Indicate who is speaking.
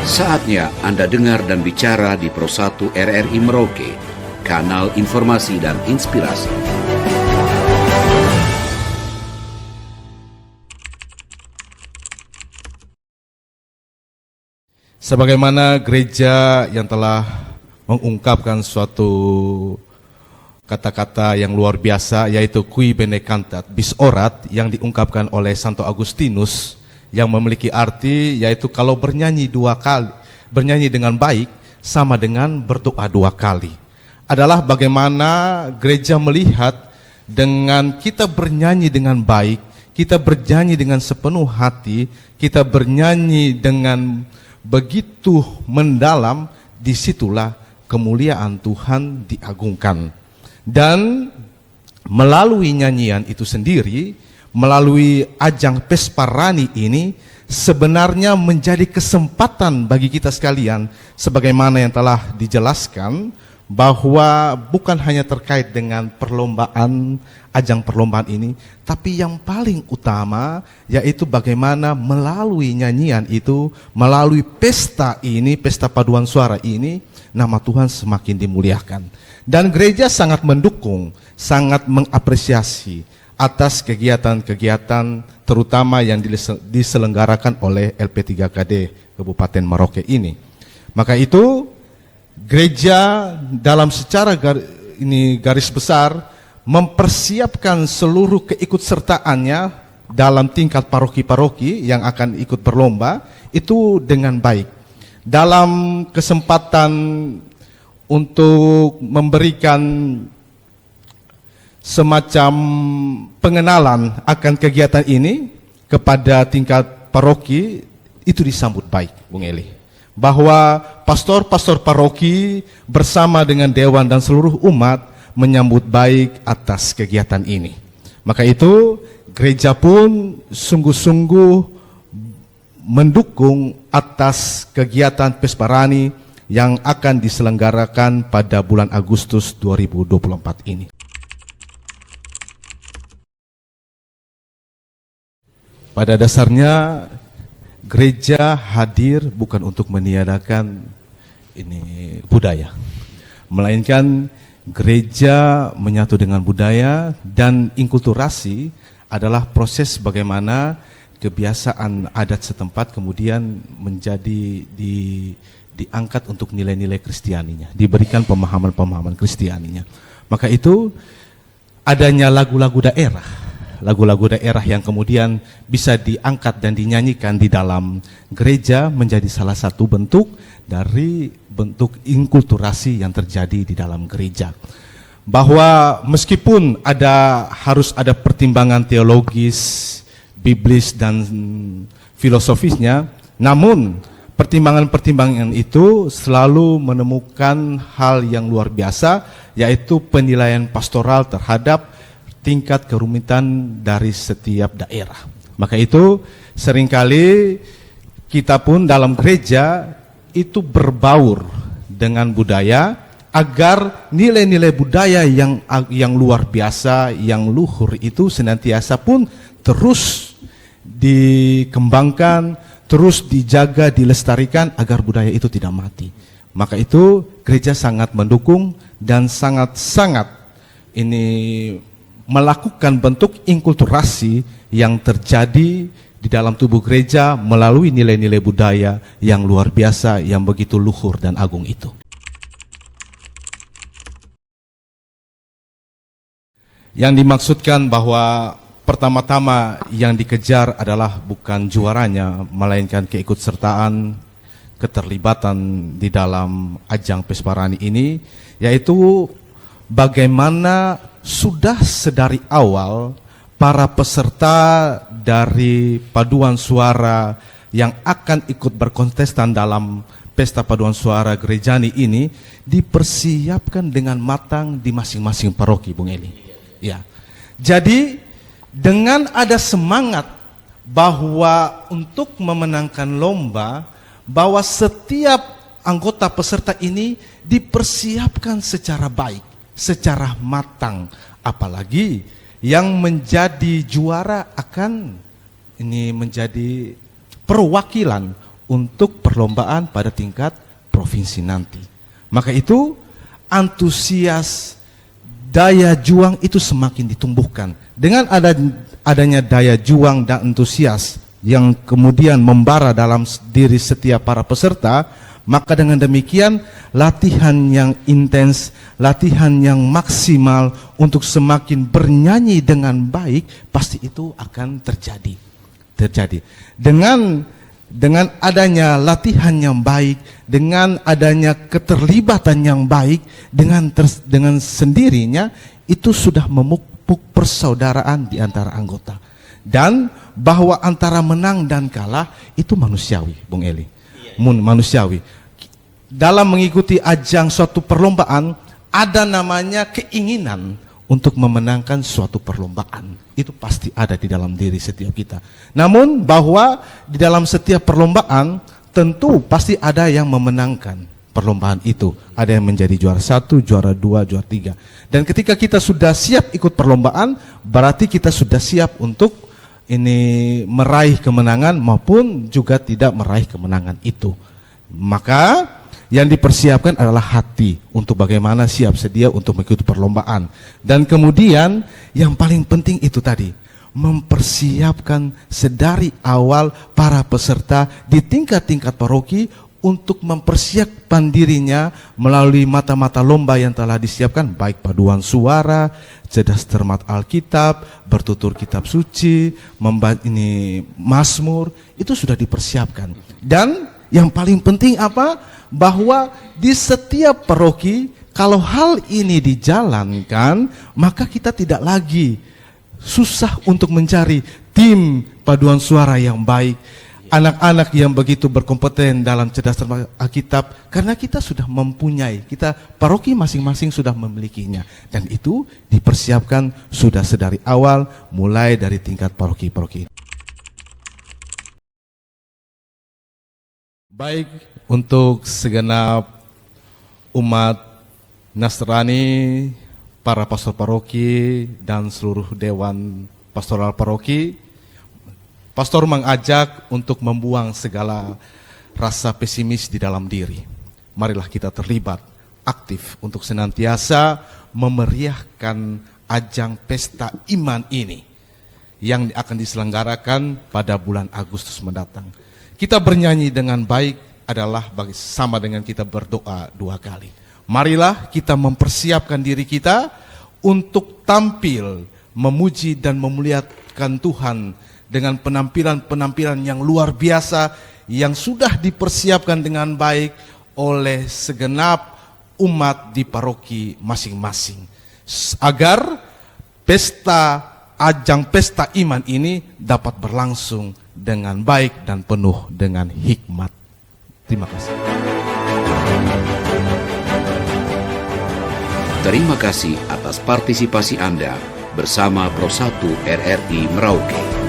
Speaker 1: Saatnya Anda dengar dan bicara di Pro 1 RRI Merauke, kanal informasi dan inspirasi.
Speaker 2: Sebagaimana gereja yang telah mengungkapkan suatu kata-kata yang luar biasa, yaitu Qui Bene Cantat bis orat, yang diungkapkan oleh Santo Agustinus, yang memiliki arti yaitu kalau bernyanyi dua kali, bernyanyi dengan baik sama dengan berdoa dua kali. Adalah bagaimana gereja melihat dengan kita bernyanyi dengan baik, kita bernyanyi dengan sepenuh hati, kita bernyanyi dengan begitu mendalam, disitulah kemuliaan Tuhan diagungkan. Dan melalui nyanyian itu sendiri, melalui ajang Pesparani ini, sebenarnya menjadi kesempatan bagi kita sekalian, sebagaimana yang telah dijelaskan, bahwa bukan hanya terkait dengan perlombaan, ajang perlombaan ini, tapi yang paling utama yaitu bagaimana melalui nyanyian itu, melalui pesta ini, pesta paduan suara ini, nama Tuhan semakin dimuliakan. Dan gereja sangat mendukung, sangat mengapresiasi atas kegiatan-kegiatan terutama yang diselenggarakan oleh LP3KD Kabupaten Merauke ini. Maka itu gereja dalam secara garis besar mempersiapkan seluruh keikutsertaannya dalam tingkat paroki-paroki yang akan ikut berlomba itu dengan baik. Dalam kesempatan untuk memberikan semacam pengenalan akan kegiatan ini kepada tingkat paroki, itu disambut baik, Bung Eli. Bahwa pastor-pastor paroki bersama dengan dewan dan seluruh umat menyambut baik atas kegiatan ini. Maka itu gereja pun sungguh-sungguh mendukung atas kegiatan Pesparani yang akan diselenggarakan pada bulan Agustus 2024 ini. Pada dasarnya gereja hadir bukan untuk meniadakan ini budaya, melainkan gereja menyatu dengan budaya, dan inkulturasi adalah proses bagaimana kebiasaan adat setempat kemudian menjadi diangkat untuk nilai-nilai Kristianinya, diberikan pemahaman-pemahaman Kristianinya. Maka itu adanya lagu-lagu daerah yang kemudian bisa diangkat dan dinyanyikan di dalam gereja menjadi salah satu bentuk dari bentuk inkulturasi yang terjadi di dalam gereja. Bahwa meskipun harus ada pertimbangan teologis, biblis dan filosofisnya, namun pertimbangan-pertimbangan itu selalu menemukan hal yang luar biasa, yaitu penilaian pastoral terhadap tingkat kerumitan dari setiap daerah. Maka itu seringkali kita pun dalam gereja itu berbaur dengan budaya, agar nilai-nilai budaya yang luar biasa, yang luhur itu senantiasa pun terus dikembangkan, terus dijaga, dilestarikan agar budaya itu tidak mati. Maka itu gereja sangat mendukung dan sangat-sangat ini melakukan bentuk inkulturasi yang terjadi di dalam tubuh gereja melalui nilai-nilai budaya yang luar biasa, yang begitu luhur dan agung itu. Yang dimaksudkan bahwa pertama-tama yang dikejar adalah bukan juaranya, melainkan keikutsertaan, keterlibatan di dalam ajang Pesparani ini, yaitu bagaimana sudah sedari awal para peserta dari paduan suara yang akan ikut berkontestan dalam pesta paduan suara gerejani ini dipersiapkan dengan matang di masing-masing paroki, Bung Eli. Ya. Jadi dengan ada semangat bahwa untuk memenangkan lomba, bahwa setiap anggota peserta ini dipersiapkan secara baik, secara matang, apalagi yang menjadi juara akan ini menjadi perwakilan untuk perlombaan pada tingkat provinsi nanti. Maka itu antusias daya juang itu semakin ditumbuhkan. Dengan adanya daya juang dan antusias yang kemudian membara dalam diri setiap para peserta, maka dengan demikian latihan yang intens, latihan yang maksimal untuk semakin bernyanyi dengan baik pasti itu akan terjadi. Dengan adanya latihan yang baik, dengan adanya keterlibatan yang baik, dengan sendirinya itu sudah memupuk persaudaraan di antara anggota. Dan bahwa antara menang dan kalah itu manusiawi, Bung Eli. Manusiawi. Dalam mengikuti ajang suatu perlombaan ada namanya keinginan untuk memenangkan suatu perlombaan. Itu pasti ada di dalam diri setiap kita. Namun bahwa di dalam setiap perlombaan tentu pasti ada yang memenangkan perlombaan itu. Ada yang menjadi juara 1, juara 2, juara 3. Dan ketika kita sudah siap ikut perlombaan, berarti kita sudah siap untuk meraih kemenangan maupun juga tidak meraih kemenangan itu. Maka yang dipersiapkan adalah hati untuk bagaimana siap sedia untuk mengikuti perlombaan. Dan kemudian yang paling penting itu tadi, mempersiapkan sedari awal para peserta di tingkat-tingkat paroki untuk mempersiapkan dirinya melalui mata-mata lomba yang telah disiapkan, baik paduan suara, cerdas cermat Alkitab, bertutur kitab suci, Mazmur, itu sudah dipersiapkan. Dan yang paling penting apa? Bahwa di setiap paroki kalau hal ini dijalankan, maka kita tidak lagi susah untuk mencari tim paduan suara yang baik, anak-anak yang begitu berkompeten dalam cerdas cermat Alkitab, karena kita sudah mempunyai, kita paroki masing-masing sudah memilikinya, dan itu dipersiapkan sudah sedari awal, mulai dari tingkat paroki-paroki. Baik, untuk segenap umat Nasrani, para pastor paroki, dan seluruh dewan pastoral paroki, pastor mengajak untuk membuang segala rasa pesimis di dalam diri. Marilah kita terlibat aktif untuk senantiasa memeriahkan ajang pesta iman ini yang akan diselenggarakan pada bulan Agustus mendatang. Kita bernyanyi dengan baik adalah sama dengan kita berdoa 2 kali. Marilah kita mempersiapkan diri kita untuk tampil, memuji dan memuliakan Tuhan dengan penampilan-penampilan yang luar biasa yang sudah dipersiapkan dengan baik oleh segenap umat di paroki masing-masing. Agar ajang pesta iman ini dapat berlangsung dengan baik dan penuh dengan hikmat. Terima kasih.
Speaker 1: Terima kasih atas partisipasi Anda bersama Pro 1 RRI Merauke.